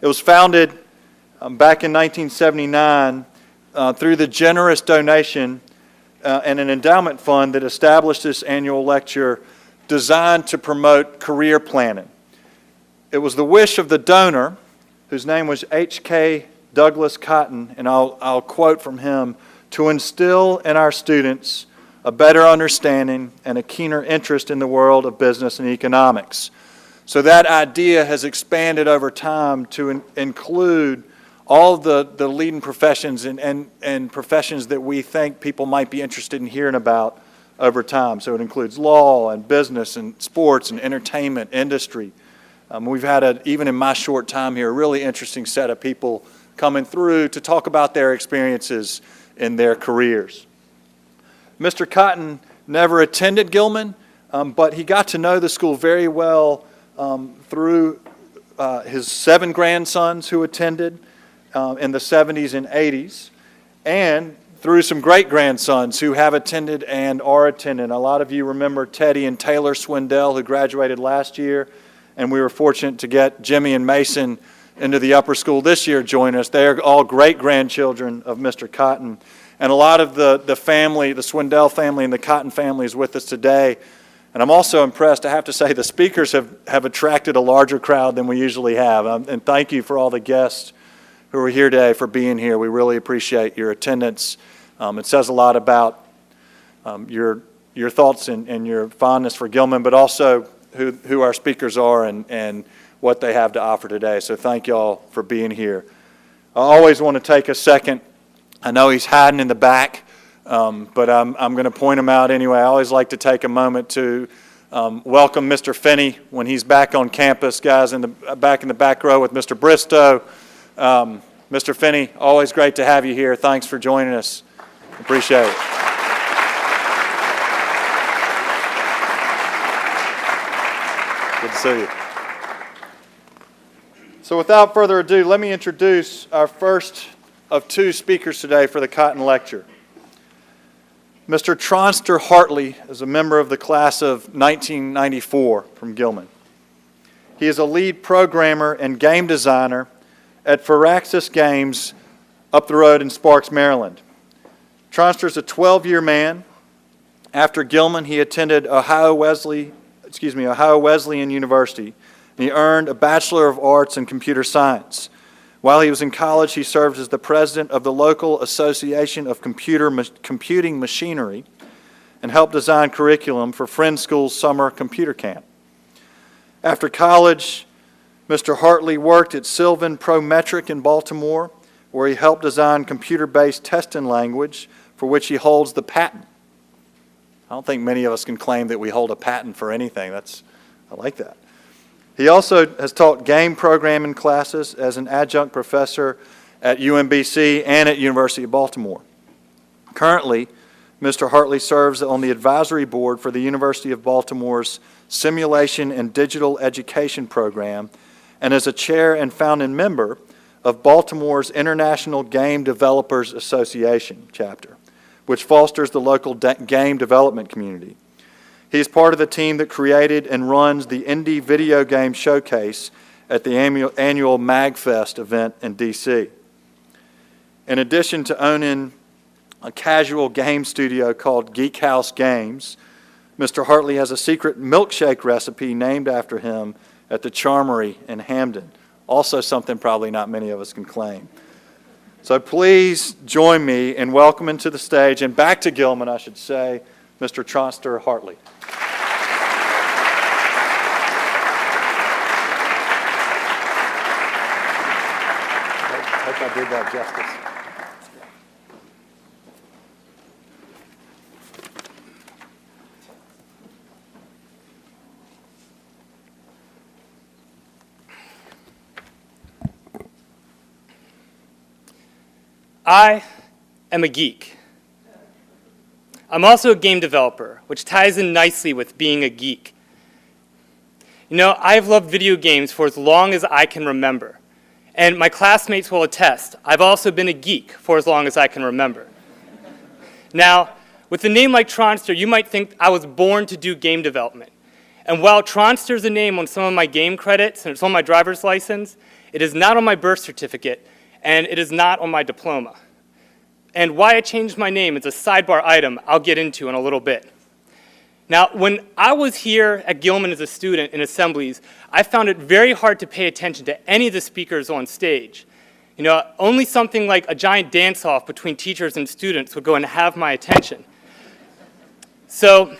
It was founded back in 1979 through the generous donation and an endowment fund that established this annual lecture designed to promote career planning. It was the wish of the donor, whose name was H.K. Douglas Cotton, and I'll quote from him, to instill in our students a better understanding and a keener interest in the world of business and economics. So that idea has expanded over time to include all the leading professions and professions that we think people might be interested in hearing about over time. So it includes law and business and sports and entertainment, industry. We've had, even in my short time here, a really interesting set of people coming through to talk about their experiences in their careers. Mr. Cotton never attended Gilman, but he got to know the school very well through his 7 grandsons who attended in the 70s and 80s, and through some great-grandsons who have attended and are attending. A lot of you remember Teddy and Taylor Swindell, who graduated last year, and we were fortunate to get Jimmy and Mason into the upper school this year join us. They are all great-grandchildren of Mr. Cotton. And a lot of the family, the Swindell family and the Cotton family is with us today. And I'm also impressed, I have to say, the speakers have attracted a larger crowd than we usually have. And thank you for all the guests who are here today for being here. We really appreciate your attendance. It says a lot about your thoughts and your fondness for Gilman, but also who our speakers are and what they have to offer today. So thank you all for being here. I always want to take a second. I know he's hiding in the back, but I'm going to point him out anyway. I always like to take a moment to welcome Mr. Finney when he's back on campus. Guys back in the back row with Mr. Bristow. Mr. Finney, always great to have you here. Thanks for joining us. Appreciate it. Good to see you. So without further ado, let me introduce our first of 2 speakers today for the Cotton Lecture. Mr. Tronster Hartley is a member of the class of 1994 from Gilman. He is a lead programmer and game designer at Firaxis Games up the road in Sparks, Maryland. Tronster is a 12-year man. After Gilman, he attended Ohio Wesleyan University, and he earned a Bachelor of Arts in Computer Science. While he was in college, he served as the president of the local Association of Computing Machinery and helped design curriculum for Friends School's summer computer camp. After college, Mr. Hartley worked at Sylvan Prometric in Baltimore, where he helped design computer-based testing language for which he holds the patent. I don't think many of us can claim that we hold a patent for anything. I like that. He also has taught game programming classes as an adjunct professor at UMBC and at University of Baltimore. Currently, Mr. Hartley serves on the advisory board for the University of Baltimore's Simulation and Digital Education Program and is a chair and founding member of Baltimore's International Game Developers Association chapter, which fosters the local game development community. He is part of the team that created and runs the Indie Video Game Showcase at the annual MagFest event in D.C. In addition to owning a casual game studio called Geek House Games, Mr. Hartley has a secret milkshake recipe named after him at the Charmery in Hamden. Also something probably not many of us can claim. So please join me in welcoming to the stage, and back to Gilman, I should say, Mr. Tronster Hartley. I hope I did that justice. I am a geek. I'm also a game developer, which ties in nicely with being a geek. You know, I've loved video games for as long as I can remember. And my classmates will attest, I've also been a geek for as long as I can remember. Now, with a name like Tronster, you might think I was born to do game development. And while Tronster's a name on some of my game credits and it's on my driver's license, It is not on my birth certificate, and it is not on my diploma. And why I changed my name is a sidebar item I'll get into in a little bit. Now, when I was here at Gilman as a student in assemblies, I found it very hard to pay attention to any of the speakers on stage. Only something like a giant dance-off between teachers and students would go and have my attention. So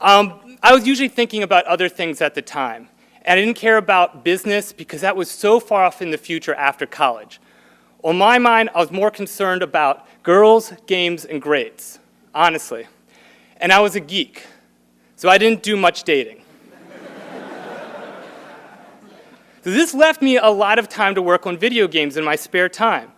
I was usually thinking about other things at the time. And I didn't care about business because that was so far off in the future after college. On my mind, I was more concerned about girls, games, and grades, honestly. And I was a geek, so I didn't do much dating. So this left me a lot of time to work on video games in my spare time.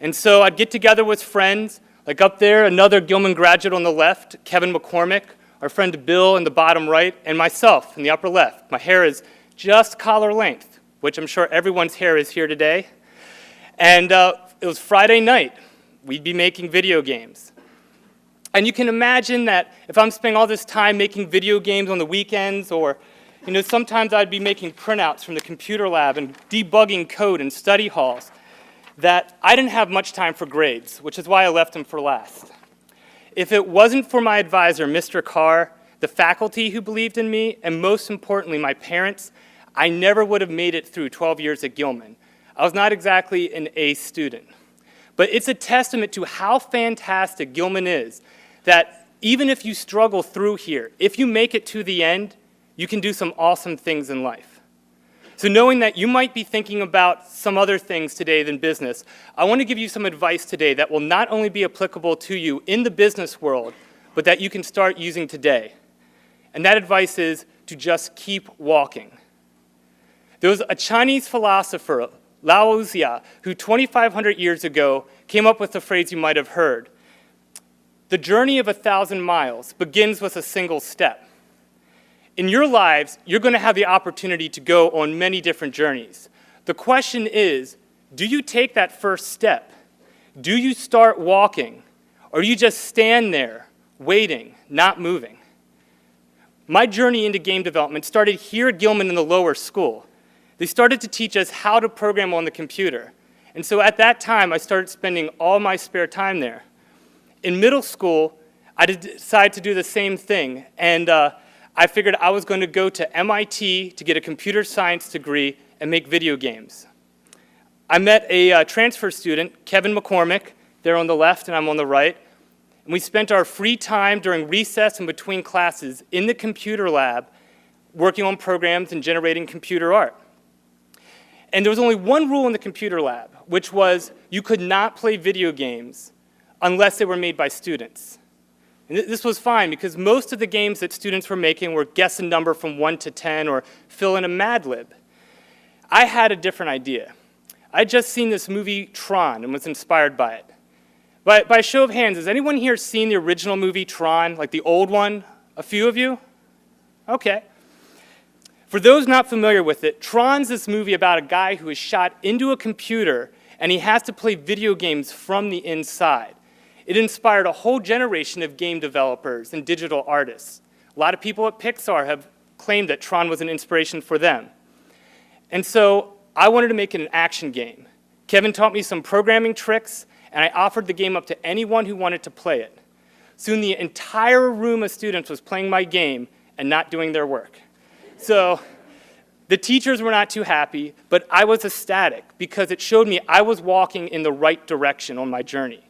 And so I'd get together with friends, like up there, another Gilman graduate on the left, Kevin McCormick, our friend Bill in the bottom right, and myself in the upper left. My hair is just collar length, which I'm sure everyone's hair is here today. And it was Friday night. We'd be making video games. And you can imagine that if I'm spending all this time making video games on the weekends, or sometimes I'd be making printouts from the computer lab and debugging code in study halls, that I didn't have much time for grades, which is why I left them for last. If it wasn't for my advisor, Mr. Carr, the faculty who believed in me, and most importantly, my parents, I never would have made it through 12 years at Gilman. I was not exactly an A student. But it's a testament to how fantastic Gilman is, that even if you struggle through here, if you make it to the end, you can do some awesome things in life. So knowing that you might be thinking about some other things today than business, I want to give you some advice today that will not only be applicable to you in the business world, but that you can start using today. And that advice is to just keep walking. There was a Chinese philosopher, Lao-Tzu, who 2,500 years ago came up with the phrase you might have heard: "The journey of 1,000 miles begins with a single step." In your lives, you're going to have the opportunity to go on many different journeys. The question is, do you take that first step? Do you start walking? Or do you just stand there, waiting, not moving? My journey into game development started here at Gilman in the lower school. They started to teach us how to program on the computer. And so at that time, I started spending all my spare time there. In middle school, I decided to do the same thing. And I figured I was going to go to MIT to get a computer science degree and make video games. I met a transfer student, Kevin McCormick, there on the left and I'm on the right. And we spent our free time during recess and between classes in the computer lab working on programs and generating computer art. And there was only one rule in the computer lab, which was you could not play video games unless they were made by students. And this was fine because most of the games that students were making were guess a number from 1 to 10 or fill in a Mad Lib. I had a different idea. I'd just seen this movie Tron and was inspired by it. By show of hands, has anyone here seen the original movie Tron, like the old one? A few of you? Okay. For those not familiar with it, Tron's this movie about a guy who is shot into a computer and he has to play video games from the inside. It inspired a whole generation of game developers and digital artists. A lot of people at Pixar have claimed that Tron was an inspiration for them. And so I wanted to make it an action game. Kevin taught me some programming tricks, and I offered the game up to anyone who wanted to play it. Soon the entire room of students was playing my game and not doing their work. So the teachers were not too happy, but I was ecstatic because it showed me I was walking in the right direction on my journey.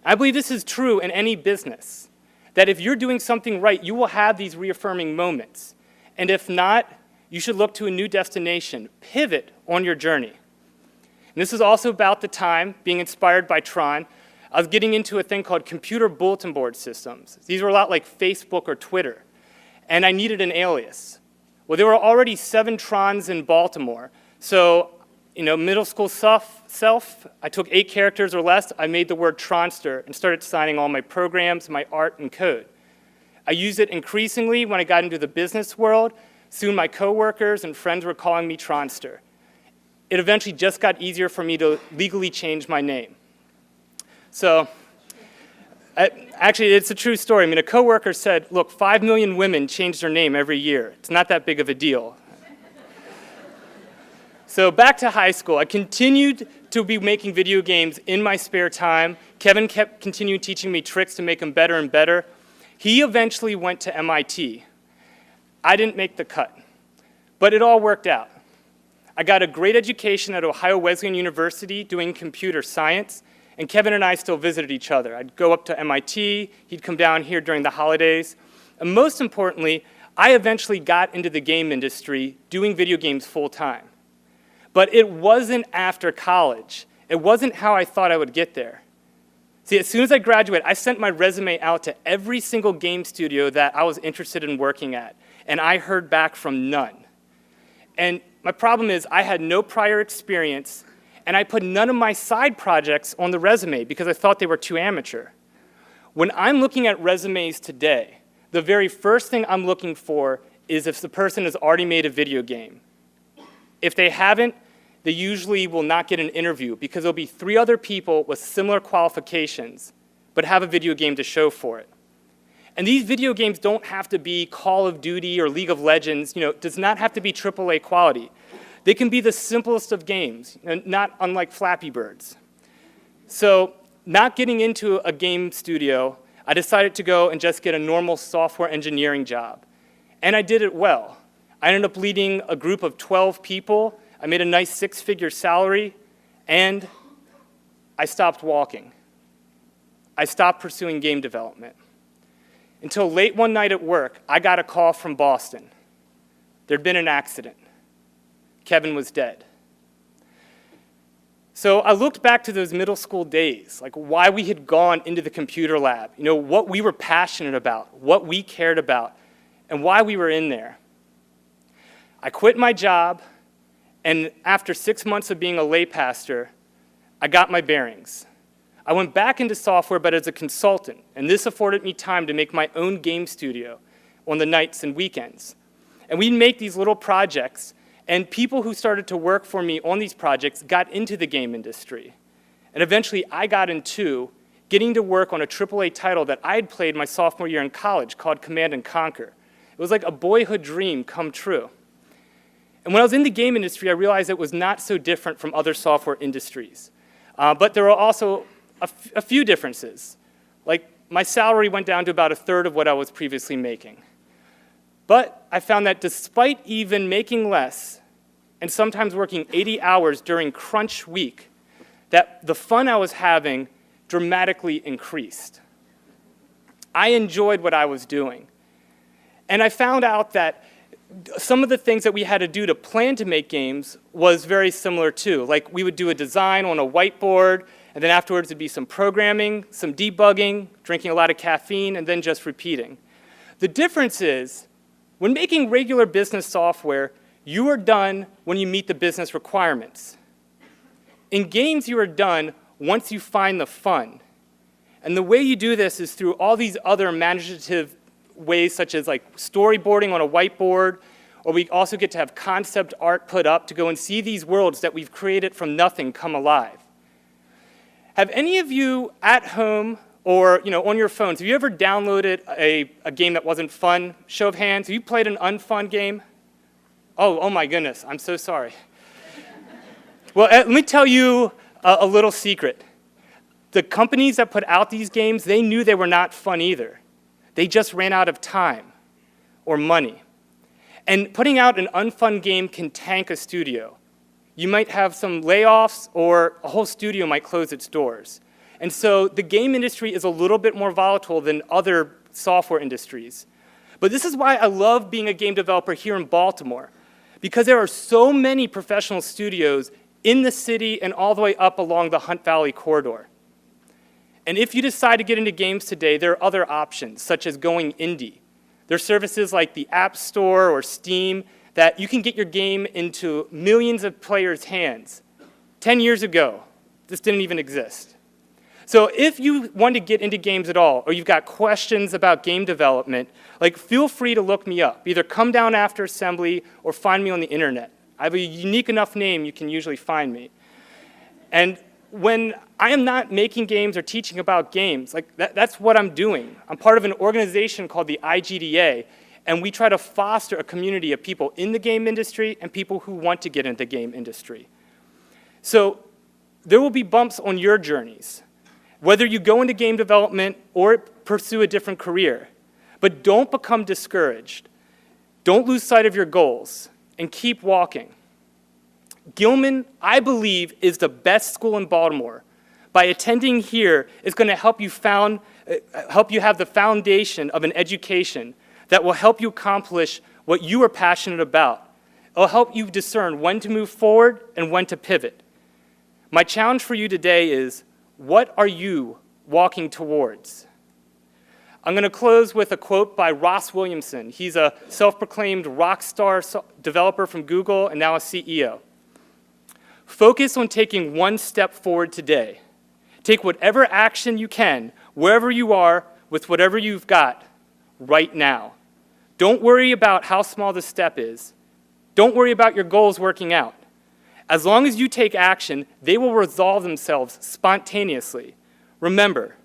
I believe this is true in any business, that if you're doing something right, you will have these reaffirming moments. And if not, you should look to a new destination, pivot on your journey. And this is also about the time, being inspired by Tron, I was getting into a thing called computer bulletin board systems. These were a lot like Facebook or Twitter. And I needed an alias. Well, there were already 7 Trons in Baltimore. So, middle school self, I took 8 characters or less, I made the word Tronster and started signing all my programs, my art, and code. I used it increasingly when I got into the business world. Soon my coworkers and friends were calling me Tronster. It eventually just got easier for me to legally change my name. So, actually, it's a true story. A coworker said, look, 5 million women change their name every year. It's not that big of a deal. So back to high school, I continued to be making video games in my spare time. Kevin kept continuing teaching me tricks to make them better and better. He eventually went to MIT. I didn't make the cut, but it all worked out. I got a great education at Ohio Wesleyan University doing computer science, and Kevin and I still visited each other. I'd go up to MIT, he'd come down here during the holidays, and most importantly, I eventually got into the game industry doing video games full time. But it wasn't after college. It wasn't how I thought I would get there. See, as soon as I graduated, I sent my resume out to every single game studio that I was interested in working at, and I heard back from none. And my problem is I had no prior experience, and I put none of my side projects on the resume because I thought they were too amateur. When I'm looking at resumes today, the very first thing I'm looking for is if the person has already made a video game. If they haven't, they usually will not get an interview because there'll be 3 other people with similar qualifications but have a video game to show for it. And these video games don't have to be Call of Duty or League of Legends. It does not have to be AAA quality. They can be the simplest of games, not unlike Flappy Birds. So not getting into a game studio, I decided to go and just get a normal software engineering job. And I did it well. I ended up leading a group of 12 people. I made a nice 6-figure salary, and I stopped walking. I stopped pursuing game development. Until late one night at work, I got a call from Boston. There'd been an accident. Kevin was dead. So I looked back to those middle school days, like why we had gone into the computer lab, what we were passionate about, what we cared about, and why we were in there. I quit my job, and after 6 months of being a lay pastor, I got my bearings. I went back into software, but as a consultant, and this afforded me time to make my own game studio on the nights and weekends. And we'd make these little projects, and people who started to work for me on these projects got into the game industry. And eventually, I got into getting to work on a AAA title that I had played my sophomore year in college called Command & Conquer. It was like a boyhood dream come true. And when I was in the game industry, I realized it was not so different from other software industries. But there were also a few differences. Like, my salary went down to about 1/3 of what I was previously making. But I found that despite even making less, and sometimes working 80 hours during crunch week, that the fun I was having dramatically increased. I enjoyed what I was doing. And I found out that some of the things that we had to do to plan to make games was very similar too. Like, we would do a design on a whiteboard, and then afterwards it'd be some programming, some debugging, drinking a lot of caffeine, and then just repeating. The difference is, when making regular business software, you are done when you meet the business requirements. In games, you are done once you find the fun. And the way you do this is through all these other imaginative ways, such as like storyboarding on a whiteboard, or we also get to have concept art put up to go and see these worlds that we've created from nothing come alive. Have any of you at home or on your phones, have you ever downloaded a game that wasn't fun? Show of hands, have you played an unfun game? Oh my goodness, I'm so sorry. Well, let me tell you a little secret. The companies that put out these games, they knew they were not fun either. They just ran out of time or money. And putting out an unfun game can tank a studio. You might have some layoffs, or a whole studio might close its doors. And so the game industry is a little bit more volatile than other software industries. But this is why I love being a game developer here in Baltimore, because there are so many professional studios in the city and all the way up along the Hunt Valley corridor. And if you decide to get into games today, there are other options, such as going indie. There are services like the App Store or Steam that you can get your game into millions of players' hands. 10 years ago, this didn't even exist. So if you want to get into games at all, or you've got questions about game development, feel free to look me up. Either come down after assembly or find me on the internet. I have a unique enough name, you can usually find me. And when I am not making games or teaching about games, that's what I'm doing. I'm part of an organization called the IGDA, And we try to foster a community of people in the game industry and people who want to get into the game industry. So there will be bumps on your journeys, whether you go into game development or pursue a different career. But don't become discouraged. Don't lose sight of your goals, and keep walking. Gilman, I believe, is the best school in Baltimore. By attending here, it's going to help you have the foundation of an education that will help you accomplish what you are passionate about. It'll help you discern when to move forward and when to pivot. My challenge for you today is, what are you walking towards? I'm going to close with a quote by Ross Williamson. He's a self-proclaimed rock star developer from Google and now a CEO. Focus on taking one step forward today. Take whatever action you can, wherever you are, with whatever you've got right now. Don't worry about how small the step is. Don't worry about your goals working out. As long as you take action, they will resolve themselves spontaneously. Remember,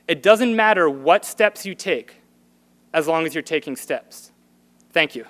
it doesn't matter what steps you take, as long as you're taking steps. Thank you.